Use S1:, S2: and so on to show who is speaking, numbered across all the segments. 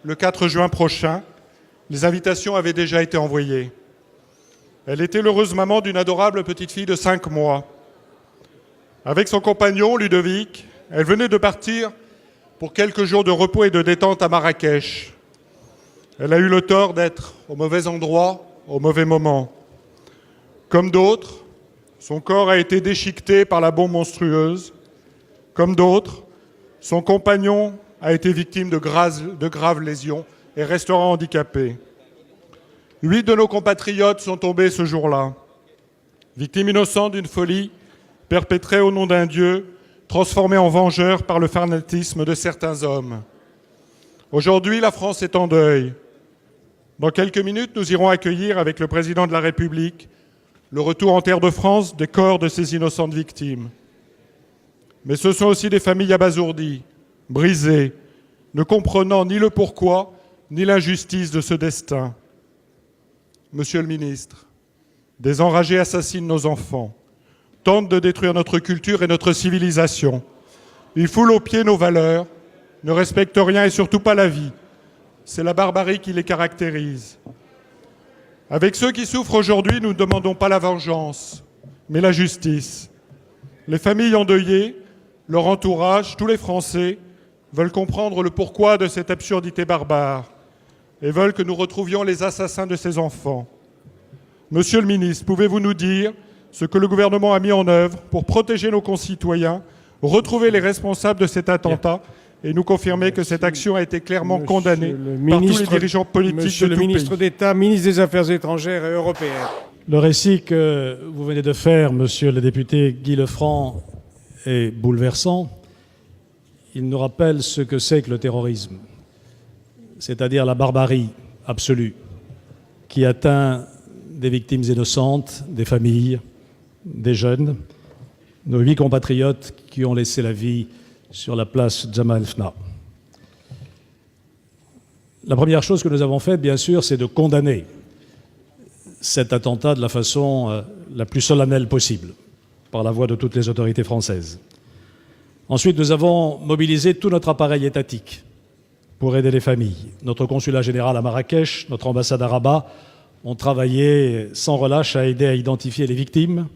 S1: Le 4 juin prochain, les invitations avaient déjà été envoyées. Elle était l'heureuse maman d'une adorable petite fille de 5 mois. Avec son compagnon, Ludovic, elle venait de partir pour quelques jours de repos et de détente à Marrakech. Elle a eu le tort d'être au mauvais endroit, au mauvais moment. Comme d'autres, son corps a été déchiqueté par la bombe monstrueuse. Comme d'autres, son compagnon a été victime de graves lésions et restera handicapé. 8 de nos compatriotes sont tombés ce jour-là, victimes innocentes d'une folie perpétrée au nom d'un Dieu, transformé en vengeur par le fanatisme de certains hommes. Aujourd'hui, la France est en deuil. Dans quelques minutes, nous irons accueillir avec le président de la République le retour en terre de France des corps de ces innocentes victimes. Mais ce sont aussi des familles abasourdies, brisées, ne comprenant ni le pourquoi, ni l'injustice de ce destin. Monsieur le ministre, des enragés assassinent nos enfants, tentent de détruire notre culture et notre civilisation. Ils foulent aux pieds nos valeurs, ne respectent rien et surtout pas la vie. C'est la barbarie qui les caractérise. Avec ceux qui souffrent aujourd'hui, nous ne demandons pas la vengeance, mais la justice. Les familles endeuillées, leur entourage, tous les Français veulent comprendre le pourquoi de cette absurdité barbare et veulent que nous retrouvions les assassins de ces enfants. Monsieur le ministre, pouvez-vous nous dire ce que le gouvernement a mis en œuvre pour protéger nos concitoyens, retrouver les responsables de cet attentat et nous confirmer que cette action a été clairement condamnée par tous les dirigeants politiques de tout
S2: Monsieur le ministre d'État, ministre des Affaires étrangères et européennes.
S3: Le récit que vous venez de faire, monsieur le député Guy Lefranc, est bouleversant. Il nous rappelle ce que c'est que le terrorisme, c'est-à-dire la barbarie absolue qui atteint des victimes innocentes, des familles, des jeunes, nos 8 compatriotes qui ont laissé la vie sur la place Jemaa el-Fna. La première chose que nous avons faite, bien sûr, c'est de condamner cet attentat de la façon la plus solennelle possible, par la voix de toutes les autorités françaises. Ensuite, nous avons mobilisé tout notre appareil étatique pour aider les familles. Notre consulat général à Marrakech, notre ambassade à Rabat ont travaillé sans relâche à aider à identifier les victimes,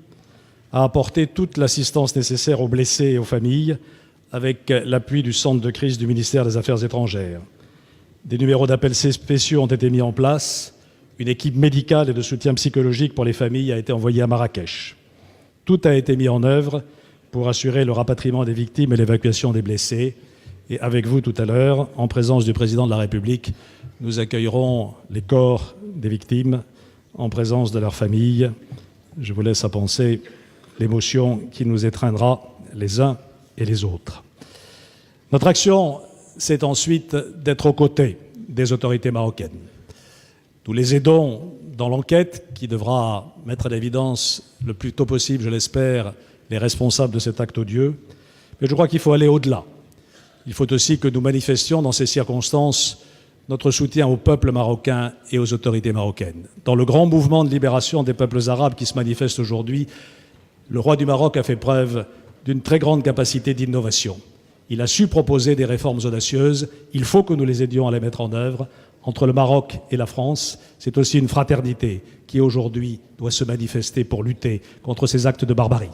S3: à apporter toute l'assistance nécessaire aux blessés et aux familles, avec l'appui du centre de crise du ministère des Affaires étrangères. Des numéros d'appel spéciaux ont été mis en place, une équipe médicale et de soutien psychologique pour les familles a été envoyée à Marrakech. Tout a été mis en œuvre pour assurer le rapatriement des victimes et l'évacuation des blessés. Et avec vous tout à l'heure, en présence du président de la République, nous accueillerons les corps des victimes en présence de leurs familles. Je vous laisse à penser l'émotion qui nous étreindra les uns et les autres. Notre action, c'est ensuite d'être aux côtés des autorités marocaines. Nous les aidons dans l'enquête qui devra mettre à l'évidence le plus tôt possible, je l'espère, les responsables de cet acte odieux. Mais je crois qu'il faut aller au-delà. Il faut aussi que nous manifestions dans ces circonstances notre soutien au peuple marocain et aux autorités marocaines. Dans le grand mouvement de libération des peuples arabes qui se manifeste aujourd'hui, le roi du Maroc a fait preuve d'une très grande capacité d'innovation. Il a su proposer des réformes audacieuses. Il faut que nous les aidions à les mettre en œuvre. Entre le Maroc et la France, c'est aussi une fraternité qui aujourd'hui doit se manifester pour lutter contre ces actes de barbarie.